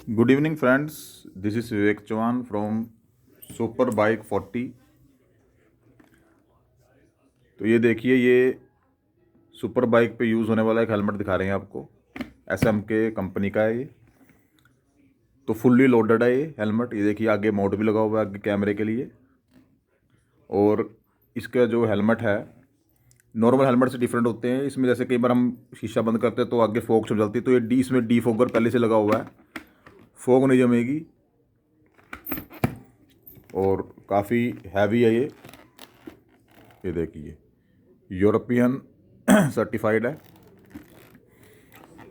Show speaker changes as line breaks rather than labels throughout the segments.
Good evening friends, this is Vivek Chauhan from super bike 40। तो ये देखिए, ये सुपर बाइक पे यूज़ होने वाला एक हेलमेट दिखा रहे हैं आपको। एसएम के कंपनी का है ये। तो फुल्ली लोडेड है ये हेलमेट। ये देखिए, आगे माउंट भी लगा हुआ है आगे कैमरे के लिए। और इसका जो हेलमेट है नॉर्मल हेलमेट से डिफरेंट होते हैं। इसमें जैसे कई बार हम शीशा बंद करते हैं तो आगे फॉग छप जाती है, तो ये इसमें डी फॉगर पहले से लगा हुआ है, फॉग नहीं जमेगी। और काफ़ी हैवी है ये देखिए, यूरोपियन सर्टिफाइड है।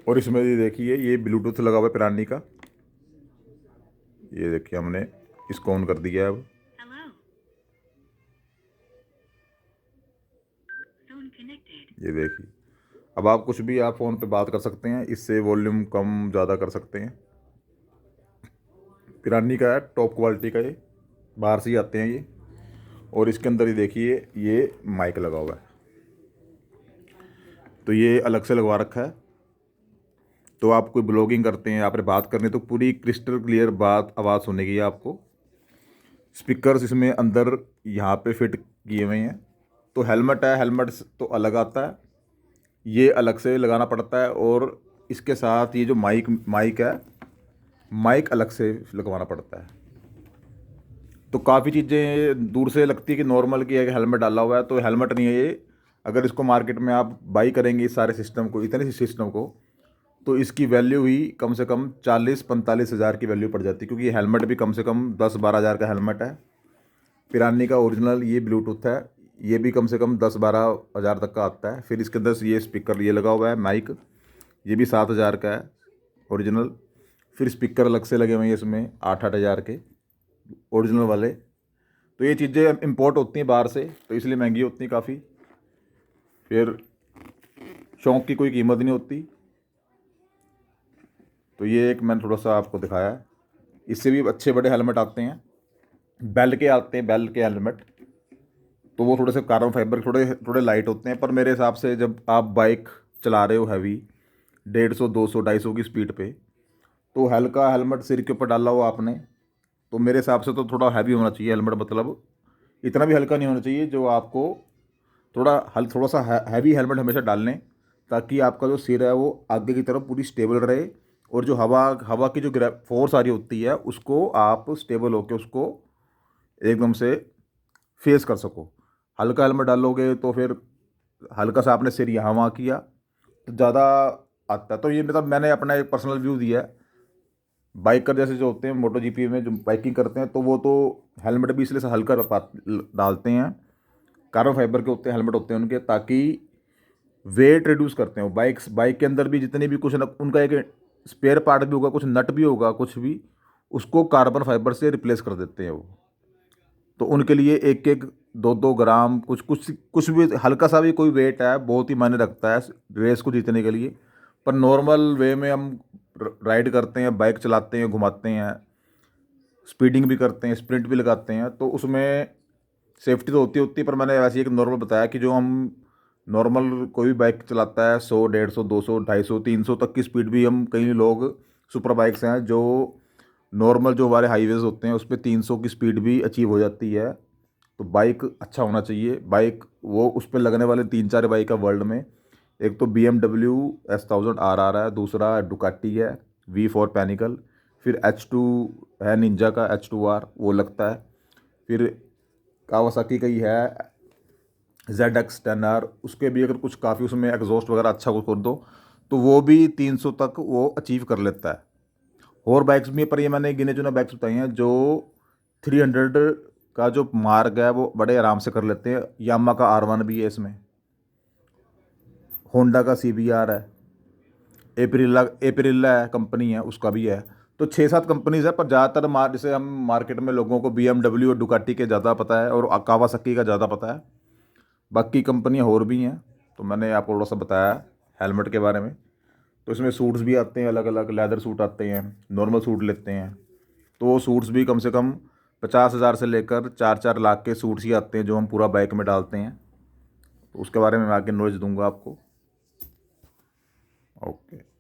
और इसमें ये देखिए, ये ब्लूटूथ लगा हुआ है पिरानी का। ये देखिए, हमने इसको ऑन कर दिया है अब। ये देखिए, अब आप कुछ भी आप फ़ोन पे बात कर सकते हैं, इससे वॉल्यूम कम ज़्यादा कर सकते हैं। पिरानी का है, टॉप क्वालिटी का, ये बाहर से ही आते हैं ये। और इसके अंदर ये देखिए, ये माइक लगा हुआ है, तो ये अलग से लगवा रखा है। तो आप कोई ब्लॉगिंग करते हैं, आपने बात करनी तो पूरी क्रिस्टल क्लियर बात आवाज़ सुनेगी आपको। स्पीकर्स इसमें अंदर यहाँ पे फिट किए हुए हैं। तो हेलमेट है, हेलमेट तो अलग आता है, ये अलग से लगाना पड़ता है। और इसके साथ ये जो माइक है, माइक अलग से लगवाना पड़ता है। तो काफ़ी चीज़ें दूर से लगती है कि नॉर्मल की है कि हेलमेट डाला हुआ है, तो हेलमेट नहीं है ये। अगर इसको मार्केट में आप बाई करेंगे इस सारे सिस्टम को, इतने सिस्टम को, तो इसकी वैल्यू ही कम से कम 40-45 हज़ार की वैल्यू पड़ जाती है। क्योंकि ये हेलमेट भी कम से कम 10-12 हज़ार का हेलमेट है। पिरानी का ओरिजिनल ये ब्लूटूथ है, ये भी कम से कम 10-12 हज़ार तक का आता है। फिर इसके अंदर से ये स्पीकर ये लगा हुआ है माइक, ये भी 7 हज़ार का है ओरिजिनल। फिर स्पीकर अलग से लगे हुए हैं इसमें 8-8 हज़ार के ओरिजिनल वाले। तो ये चीज़ें इंपोर्ट होती हैं बाहर से, तो इसलिए महंगी होती हैं काफ़ी। फिर शौक़ की कोई कीमत नहीं होती। तो ये एक मैंने थोड़ा सा आपको दिखाया है। इससे भी अच्छे बड़े हेलमेट आते हैं, बेल के आते हैं, बेल के हेलमेट। तो वो थोड़े से कार्बन फाइबर थोड़े लाइट होते हैं। पर मेरे हिसाब से जब आप बाइक चला रहे हो हैवी 150, 200, 250 की स्पीड पे, तो हल्का हेलमेट सिर के ऊपर डाला हो आपने, तो मेरे हिसाब से तो थोड़ा हैवी होना चाहिए हेलमेट। मतलब इतना भी हल्का नहीं होना चाहिए, जो आपको थोड़ा सा हैवी हेलमेट हमेशा डाल लें, ताकि आपका जो सिर है वो आगे की तरफ पूरी स्टेबल रहे। और जो हवा हवा की जो फोर्स आ रही होती है, उसको आप स्टेबल होकर उसको एकदम से फेस कर सको। हल्का हेलमेट डालोगे तो फिर हल्का सा आपने सिर यहाँ वहाँ किया तो ज़्यादा आता है। तो ये मतलब मैंने अपना एक पर्सनल व्यू दिया है। बाइकर जैसे जो होते हैं मोटो जीपी में जो बाइकिंग करते हैं, तो वो तो हेलमेट भी इसलिए से हल्का डालते हैं। कार्बन फाइबर के होते हैं हेलमेट होते हैं उनके, ताकि वेट रिड्यूस करते हैं वो। बाइक के अंदर भी जितने भी कुछ न उनका एक स्पेयर पार्ट भी होगा, कुछ नट भी होगा, कुछ भी, उसको कार्बन फाइबर से रिप्लेस कर देते हैं वो। तो उनके लिए 1-2 ग्राम कुछ कुछ कुछ भी हल्का सा भी कोई वेट है बहुत ही मायने रखता है रेस को जीतने के लिए। पर नॉर्मल वे में हम राइड करते हैं, बाइक चलाते हैं, घुमाते हैं, स्पीडिंग भी करते हैं, स्प्रिंट भी लगाते हैं, तो उसमें सेफ्टी तो होती है। पर मैंने वैसे एक नॉर्मल बताया कि जो हम नॉर्मल कोई भी बाइक चलाता है 100, 150, 200, 250, 300 तक की स्पीड भी हम, कई लोग सुपर बाइक्स हैं जो नॉर्मल जो हमारे हाईवेज़ होते हैं उस पर 300 की स्पीड भी अचीव हो जाती है। तो बाइक अच्छा होना चाहिए। बाइक वो उस पर लगने वाले 3-4 बाइक है वर्ल्ड में। एक तो BMW S1000 RR है, दूसरा डुकाटी है V4 पैनिकल, फिर H2 है निंजा का H2R, वो लगता है। फिर कावासाकी का ही है ZX10R, उसके भी अगर कुछ काफ़ी उसमें एग्जॉस्ट वगैरह अच्छा कुछ कर दो तो वो भी 300 तक वो अचीव कर लेता है। और बाइक्स भी, पर ये मैंने गिने चुने बाइक्स बताई हैं जो 300 का जो मार्ग है वो बड़े आराम से कर लेते हैं। यामा का R1 भी है इसमें, होंडा का CBR है, एप्रिला है कंपनी है, उसका भी है। तो 6-7 कंपनीज है। पर ज़्यादातर जैसे हम मार्केट में लोगों को BMW और डुकाटी के ज़्यादा पता है और कावासाकी का ज़्यादा पता है। बाकी कंपनियाँ और भी हैं, तो मैंने आपको थोड़ा सा बताया हेलमेट के बारे में। तो इसमें सूट्स भी आते हैं, अलग अलग लेदर सूट आते हैं, नॉर्मल सूट लेते हैं। तो वो सूट्स भी कम से कम 50 हज़ार से लेकर 4-4 लाख के सूट्स ही आते हैं जो हम पूरा बाइक में डालते हैं। तो उसके बारे में मैं आगे नॉलेज दूंगा आपको। ओके।